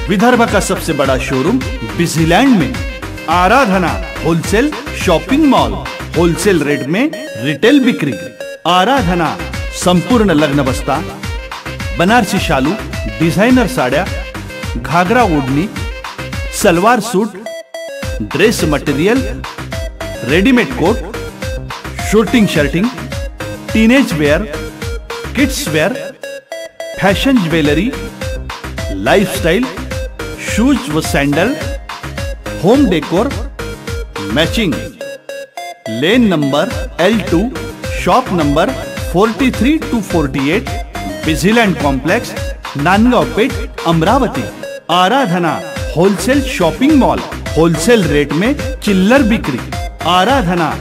विदर्भ का सबसे बड़ा शोरूम बिजीलैंड में। Aradhana wholesale shopping mall, wholesale rate में रिटेल बिक्री। आराधना संपूर्ण लग्न बस्ता, बनारसी शालू, डिझायनर साड्या, ghagra odhni, salwar suit, dress material, readymade coat, shooting shirting, teenage wear, kids wear, fashion jewellery, lifestyle, shoes व sandal, home decor, matching. Lane number L2, shop number 43 to 48, Busyland complex, Nandgaon Peth, Amravati. Aradhana wholesale shopping mall, wholesale rate में चिल्लर बिक्री। आराधना।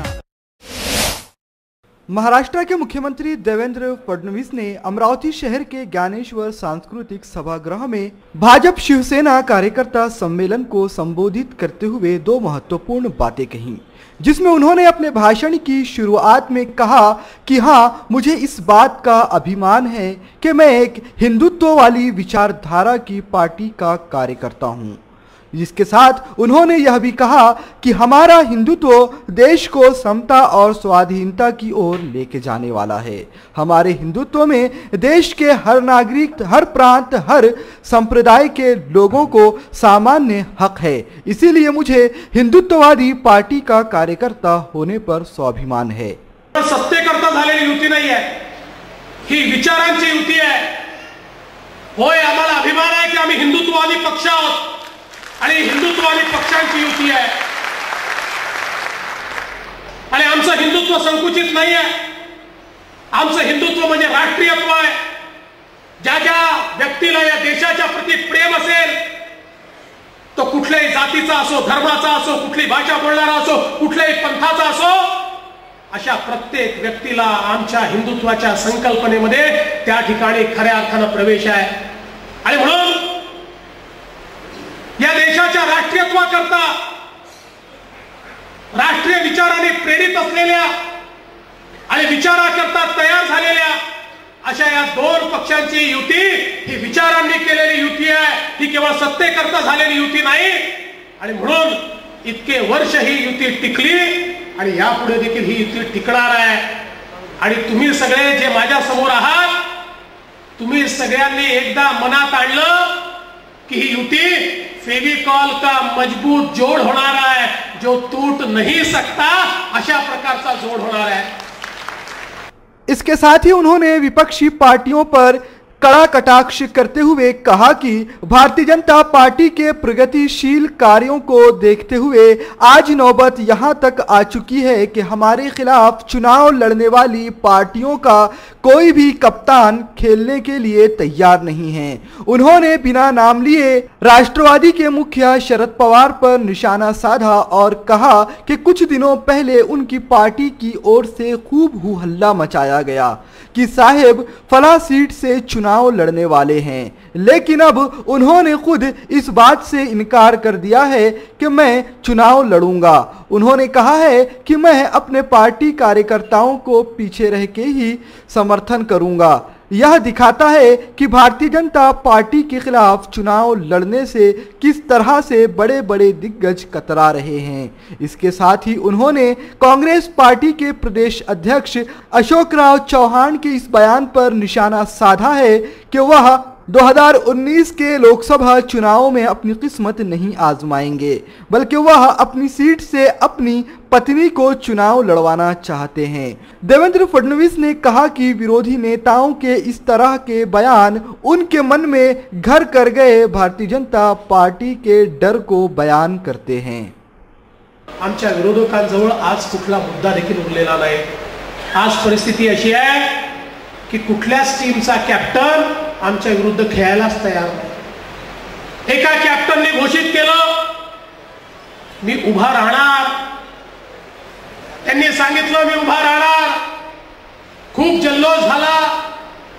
महाराष्ट्र के मुख्यमंत्री देवेंद्र फडणवीस ने अमरावती शहर के ज्ञानेश्वर सांस्कृतिक सभागृह में भाजपा शिवसेना कार्यकर्ता सम्मेलन को संबोधित करते हुए दो महत्वपूर्ण बातें कही, जिसमें उन्होंने अपने भाषण की शुरुआत में कहा कि हाँ, मुझे इस बात का अभिमान है कि मैं एक हिंदुत्व वाली विचारधारा की पार्टी का कार्यकर्ता हूँ। जिसके साथ उन्होंने यह भी कहा कि हमारा हिंदुत्व देश को समता और स्वाधीनता की ओर लेके जाने वाला है। हमारे हिंदुत्व में देश के हर नागरिक, हर प्रांत, हर संप्रदाय के लोगों को सामान्य हक है। इसीलिए मुझे हिंदुत्ववादी पार्टी का कार्यकर्ता होने पर स्वाभिमान है। सत्तेकरता झालेली युती नाही आहे, ही विचारांची युती आहे। होय, आम्हाला अभिमान आहे की आम्ही हिंदुत्ववादी पक्ष आहोत आणि हिंदुत्ववादी पक्षांची युती आहे। आणि आमचं हिंदुत्व संकुचित नाही आहे। आमचं हिंदुत्व म्हणजे राष्ट्रीयत्व आहे। ज्या ज्या व्यक्तीला या देशाच्या प्रति प्रेम असेल, तो कुठल्याही जातीचा असो, धर्माचा असो, कुठली भाषा बोलणारा असो, कुठल्याही पंथाचा असो, अशा प्रत्येक व्यक्तीला आमच्या हिंदुत्वाच्या संकल्पनेमध्ये त्या ठिकाणी खऱ्या अर्थाने प्रवेश आहे। आणि म्हणून या देशाच्या राष्ट्रीयत्वाकरता, राष्ट्रीय विचाराने प्रेरित असलेल्या आणि विचाराकरता तयार झालेल्या अशा या दोन पक्षांची युती ही विचारांनी केलेली युती आहे। ही केवळ सत्तेकरता झालेली युती नाही। आणि म्हणून इतके वर्ष ही युती टिकली आणि यापुढे देखील ही युती टिकणार आहे। आणि तुम्ही सगळे जे माझ्या समोर आहात, तुम्ही सगळ्यांनी एकदा मनात आणलं कि ही युती फेविकॉल का मजबूत जोड़ होणार है, जो टूट नहीं सकता, अशा प्रकारचा जोड़ होणार है। इसके साथ ही उन्होंने विपक्षी पार्टियों पर कड़ा कटाक्ष करते हुए कहा कि भारतीय जनता पार्टी के प्रगतिशील कार्यों को देखते हुए आज नौबत यहां तक आ चुकी है कि हमारे खिलाफ चुनाव लड़ने वाली पार्टियों का कोई भी कप्तान खेलने के लिए तैयार नहीं है। उन्होंने बिना नाम लिए राष्ट्रवादी के मुखिया शरद पवार पर निशाना साधा और कहा कि कुछ दिनों पहले उनकी पार्टी की ओर से खूब हू हल्ला मचाया गया कि साहेब फला सीट से चुनाव लड़ने वाले हैं, लेकिन अब उन्होंने खुद इस बात से इनकार कर दिया है कि मैं चुनाव लड़ूंगा। उन्होंने कहा है कि मैं अपने पार्टी कार्यकर्ताओं को पीछे रह के ही समर्थन करूंगा। यह दिखाता है कि भारतीय जनता पार्टी के खिलाफ चुनाव लड़ने से किस तरह से बड़े बड़े दिग्गज कतरा रहे हैं। इसके साथ ही उन्होंने कांग्रेस पार्टी के प्रदेश अध्यक्ष अशोक राव चौहान के इस बयान पर निशाना साधा है कि वह 2019 के लोकसभा चुनाव में अपनी किस्मत नहीं आजमाएंगे, बल्कि वह अपनी सीट से अपनी पत्नी को चुनाव लड़वाना चाहते हैं। देवेंद्र फडणवीस ने कहा कि विरोधी नेताओं के इस तरह के बयान उनके मन में घर कर गए भारतीय जनता पार्टी के डर को बयान करते हैं। आमच्या विरोधकांजवळ आज कुठला मुद्दा देखील उरलेला नाही। आज परिस्थिती अशी आहे की कुठल्याच टीमचा कॅप्टन आमच्या विरुद्ध खेळायलाच तयार नाही। एका कॅप्टनने घोषित केलं मी उभा राहणार, त्यांनी सांगितलं मी उभा राहणार, खूप जल्लोष झाला।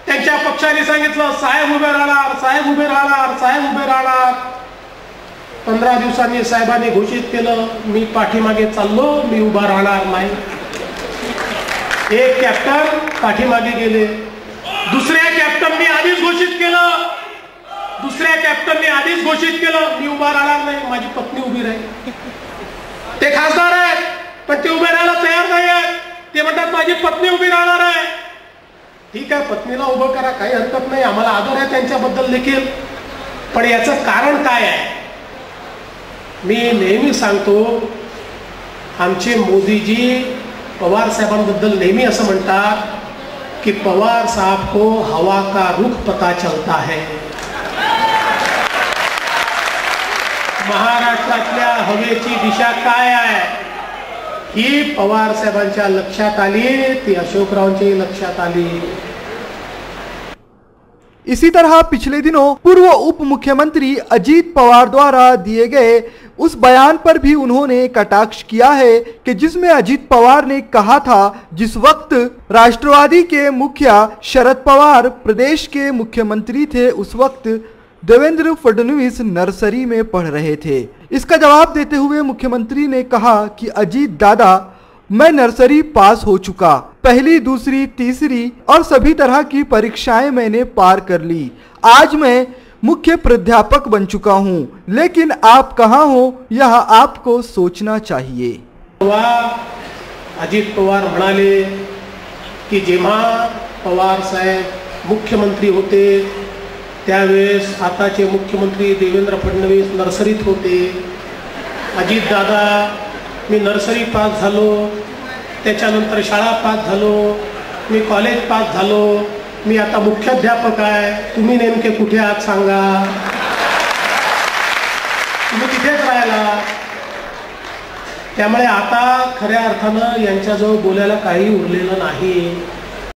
त्यांच्या पक्षाने सांगितलं साहेब उभे राहणार, साहेब उभे राहणार, साहेब उभे राहणार। 15 दिवसांनी साहेबांनी घोषित केलं मी पाठीमागे चाललो, मी उभा राहणार नाही। एक कॅप्टन पाठीमागे गेले, दुसऱ्या कॅप्टनने आधीच घोषित केलं, दुसऱ्या कॅप्टनने आधीच घोषित केलं मी उभा राहणार नाही, माझी पत्नी उभी राहील. ते खासदार आहेत पण ते उभे राहायला तयार नाही आहेत. ते म्हणतात माझी पत्नी उभी राहणार आहे. ठीक आहे, पत्नीला उभं करा, काही हरकत नाही, आम्हाला आदर आहे त्यांच्याबद्दल देखील. पण याचं कारण काय आहे? मी नेहमी सांगतो, आमचे मोदीजी पवार साहेबांबद्दल नेहमी असं म्हणतात की पवार साहब को हवा का रुख पता चलता है. महाराष्ट्रातल्या हवेची दिशा काय आहे ही पवार साहेबांच्या लक्षात आली, ती अशोकरावांच्या लक्षात आली. इसी तरह पिछले दिनों पूर्व उप मुख्यमंत्री अजीत पवार द्वारा दिए गए उस बयान पर भी उन्होंने कटाक्ष किया है कि जिसमें अजीत पवार ने कहा था जिस वक्त राष्ट्रवादी के मुखिया शरद पवार प्रदेश के मुख्यमंत्री थे उस वक्त देवेंद्र फडणवीस नर्सरी में पढ़ रहे थे. इसका जवाब देते हुए मुख्यमंत्री ने कहा कि अजीत दादा, मैं नर्सरी पास हो चुका, पहली दूसरी तीसरी और सभी तरह की परीक्षाएं मैंने पार कर ली. आज मैं मुख्य प्राध्यापक बन चुका हूं, लेकिन आप कहां हो यह आपको सोचना चाहिए. अजित पवार म्हणाले की जेव्हा पवार साहेब मुख्यमंत्री होते त्यावेळेस आताचे मुख्यमंत्री देवेंद्र फडणवीस नर्सरीत होते. अजित दादा, मी नर्सरी पास झालो, त्याच्यानंतर शाळा पास झालो, मी कॉलेज पास झालो, मी आता मुख्याध्यापक आहे, तुम्ही नेमके कुठे आहात सांगा, तुम्ही तिथेच राहायला. त्यामुळे आता खऱ्या अर्थानं यांच्याजवळ बोलायला काही उरलेलं नाही.